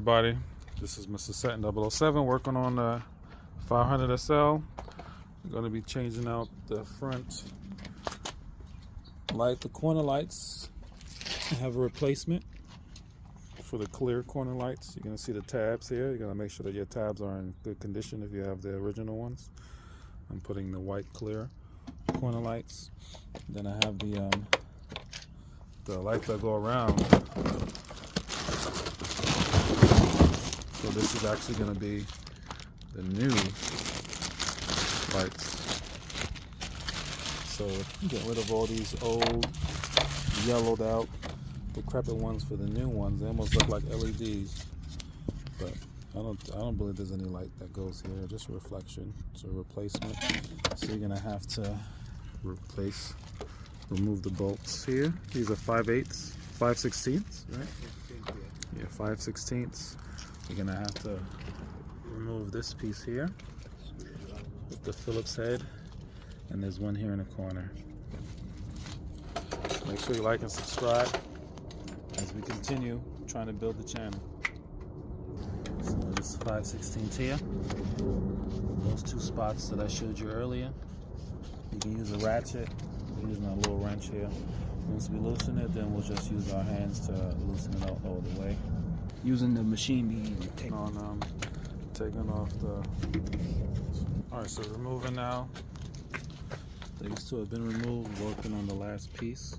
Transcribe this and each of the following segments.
everybody, this is MrSettin007 working on the 500 SL. I'm going to be changing out the front light, the corner lights. I have a replacement for the clear corner lights. You're going to see the tabs here. You're going to make sure that your tabs are in good condition if you have the original ones. I'm putting the white clear corner lights. Then I have the lights that go around. So this is actually going to be the new lights. So get rid of all these old, yellowed out, decrepit ones for the new ones. They almost look like LEDs, but I don't believe there's any light that goes here. Just a reflection. It's a replacement. So you're gonna have to remove the bolts here. These are 5/8, 5/16, right? Yeah, 5/16. You're gonna have to remove this piece here with the Phillips head, and there's one here in the corner. Make sure you like and subscribe as we continue trying to build the channel. So this 5/16 here, those two spots that I showed you earlier. You can use a ratchet. We're using a little wrench here. Once we loosen it, then we'll just use our hands to loosen it out all the way. Using the machine bead. Taking off the. All right, so removing now. These two have been removed. Working on the last piece.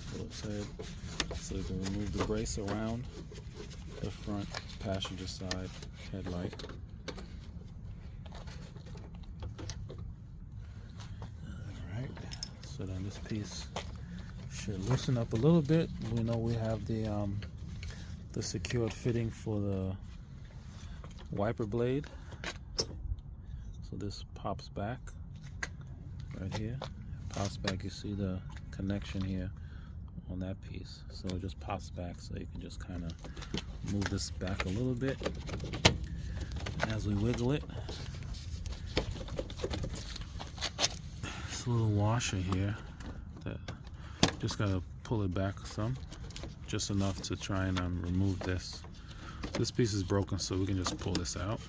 Phillips head, so you can remove the brace around the front passenger side headlight. All right, so then this piece should loosen up a little bit. We know we have the secured fitting for the wiper blade. So this pops back right here. Pops back. You see the connection here on that piece. So it just pops back. So you can just kind of move this back a little bit. And as we wiggle it, this little washer here that just gotta pull it back some, just enough to try and remove this. This piece is broken, so we can just pull this out.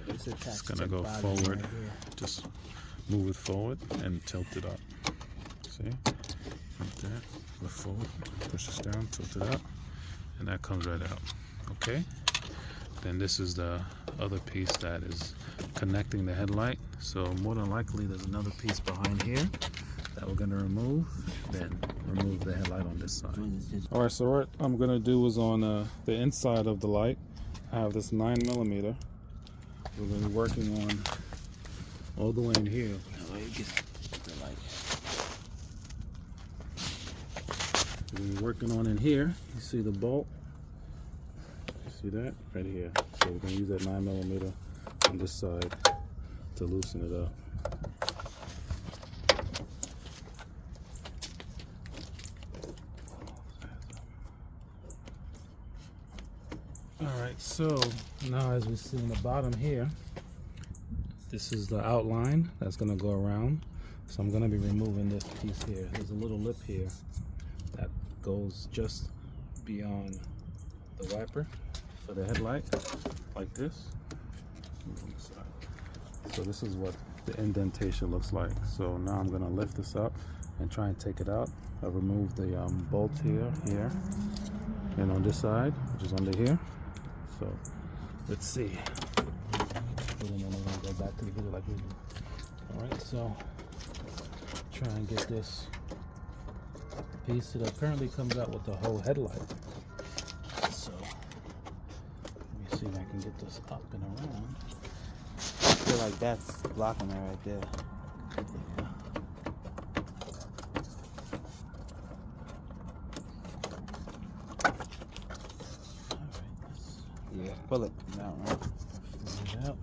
It's gonna go forward. Right, just move it forward and tilt it up. See? Like that. Go forward, push this down, tilt it up, and that comes right out. Okay? Then this is the other piece that is connecting the headlight. So more than likely there's another piece behind here that we're gonna remove, then remove the headlight on this side. All right, so what I'm gonna do is on the inside of the light, I have this 9mm. We're gonna be working on all the way in here. We're gonna be working on in here. You see the bolt? You see that? Right here. So we're gonna use that 9mm on this side to loosen it up. Alright, so now as we see in the bottom here, this is the outline that's going to go around. So I'm going to be removing this piece here. There's a little lip here that goes just beyond the wiper for the headlight, like this. So this is what the indentation looks like. So now I'm going to lift this up and try and take it out. I've removed the bolt here, and on this side, which is under here. So let's see. And then we're gonna go back to the video like we do. All right, so try and get this piece that apparently comes out with the whole headlight. So let me see if I can get this up and around. I feel like that's blocking it right there. Yeah. Yeah, pull it out, right? Pull it out.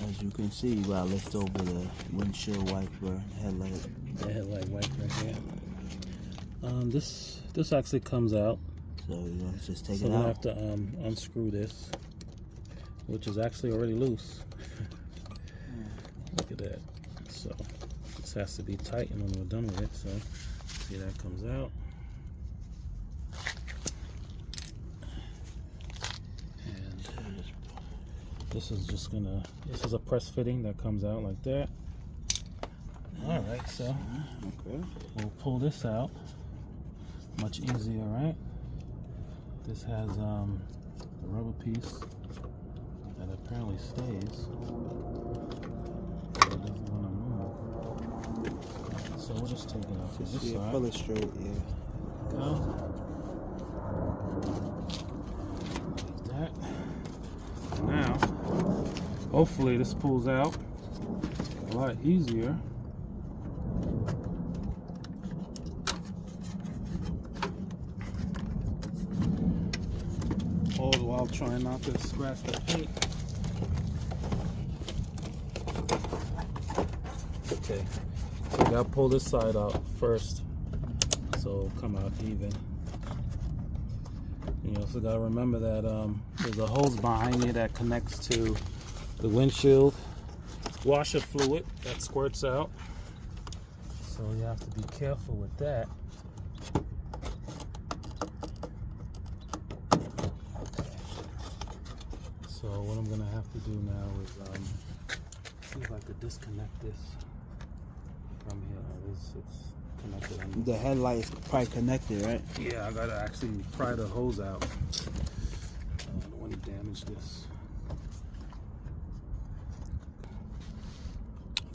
As you can see, you gotta lift over the windshield wiper headlight. The headlight wiper here. This actually comes out. So you're gonna just take So it we're out. gonna have to unscrew this, which is actually already loose. Look at that. So this has to be tightened when we're done with it. So see, that comes out. And this is just gonna, this is a press fitting that comes out like that. All right, so Okay. we'll pull this out. Much easier, right? This has a rubber piece that apparently stays. But it doesn't want to move. So we'll just take it off from this side. Pull it straight, yeah. Go. Like that. Now, hopefully this pulls out a lot easier. All the while trying not to scratch the paint. Okay, so we gotta pull this side out first, so it'll come out even. You also gotta remember that there's a hose behind you that connects to the windshield washer fluid that squirts out. So you have to be careful with that. So what I'm gonna have to do now is see if I could disconnect this from here. It's connected on The headlight is probably connected, right? Yeah, I gotta actually pry the hose out. I don't want to damage this.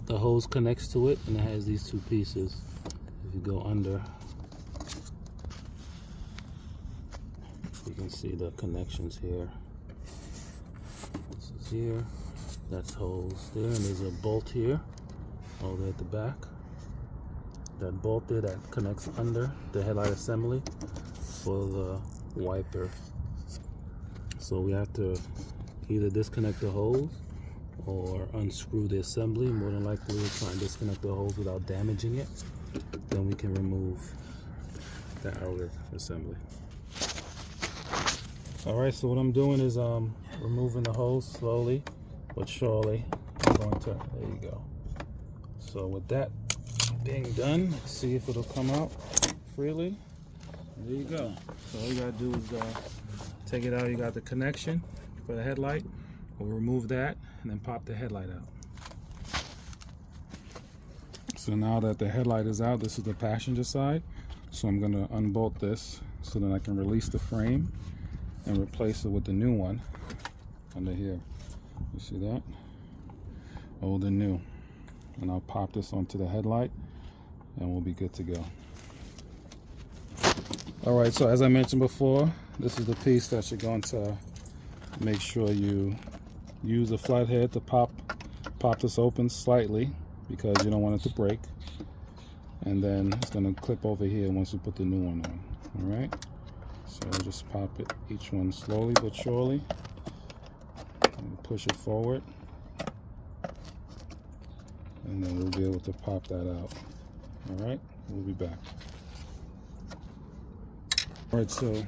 The hose connects to it and it has these two pieces. If you go under, you can see the connections here. This is here, that's hose there, and there's a bolt here, all the way at the back. That bolt there that connects under the headlight assembly for the wiper. So we have to either disconnect the hose or unscrew the assembly. More than likely we'll try and disconnect the hose without damaging it. Then we can remove the outer assembly. Alright, so what I'm doing is removing the hose slowly but surely. I'm going to, there you go. So with that being done, let's see if it'll come out freely. There you go. So all you gotta do is take it out. You got the connection for the headlight. We'll remove that and then pop the headlight out. So now that the headlight is out, this is the passenger side. So I'm gonna unbolt this so that I can release the frame and replace it with the new one under here. You see that? Old and new. And I'll pop this onto the headlight and we'll be good to go. Alright, so as I mentioned before, this is the piece that you're going to make sure you use a flathead to pop this open slightly because you don't want it to break. And then it's going to clip over here once we put the new one on. Alright? So we'll just pop it, each one slowly but surely. And push it forward. And then we'll be able to pop that out. Alright, we'll be back. Alright, so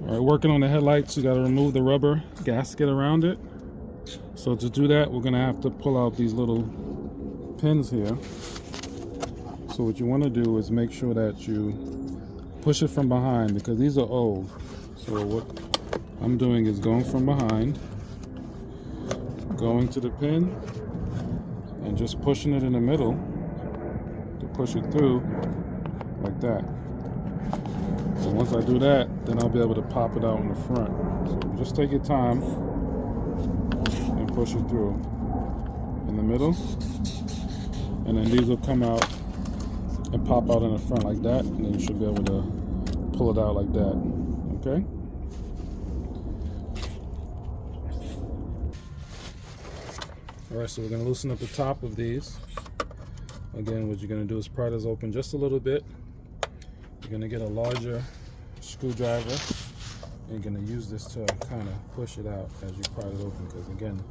alright, working on the headlights, you gotta remove the rubber gasket around it. So to do that, we're gonna have to pull out these little pins here. So what you wanna do is make sure that you push it from behind because these are old. So what I'm doing is going from behind, going to the pin, and just pushing it in the middle to push it through like that. So once I do that, then I'll be able to pop it out in the front. So just take your time and push it through in the middle, and then these will come out and pop out in the front like that, and then you should be able to pull it out like that. Okay? Alright, so we're going to loosen up the top of these. Again, what you're going to do is pry this open just a little bit. You're going to get a larger screwdriver and you're going to use this to kind of push it out as you pry it open because again,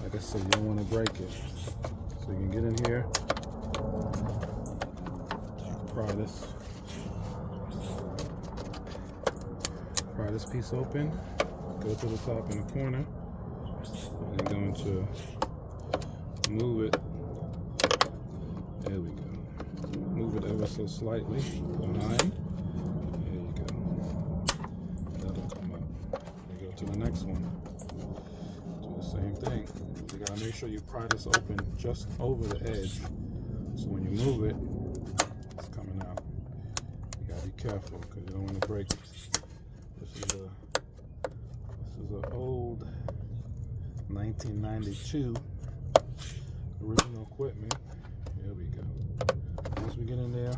Like I said, you don't want to break it. So you can get in here, pry this piece open, go to the top in the corner, and you're going to move it. There we go. Move it ever so slightly behind. There you go. That'll come up. You go to the next one. Do the same thing. You gotta make sure you pry this open just over the edge. So when you move it, it's coming out. You gotta be careful because you don't want to break it. This is an old 1992 original equipment. Here we go. Once we get in there,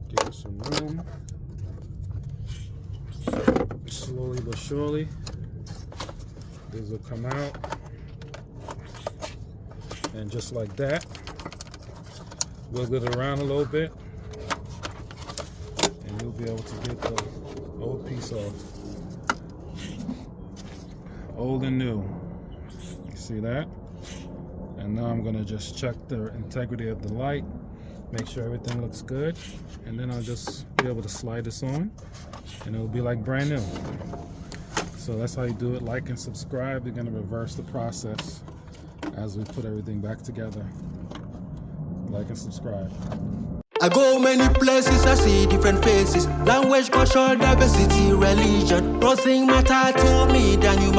give it some room. Slowly but surely, this will come out. And just like that, wiggle it around a little bit, and you'll be able to get the old piece off. Old and new. You see that? And now I'm gonna just check the integrity of the light, make sure everything looks good, and then I'll just be able to slide this on, and it'll be like brand new. So that's how you do it. Like and subscribe. We're gonna reverse the process as we put everything back together. Like and subscribe. I go many places, I see different faces. Language, culture, diversity, religion. Nothing matter to me than you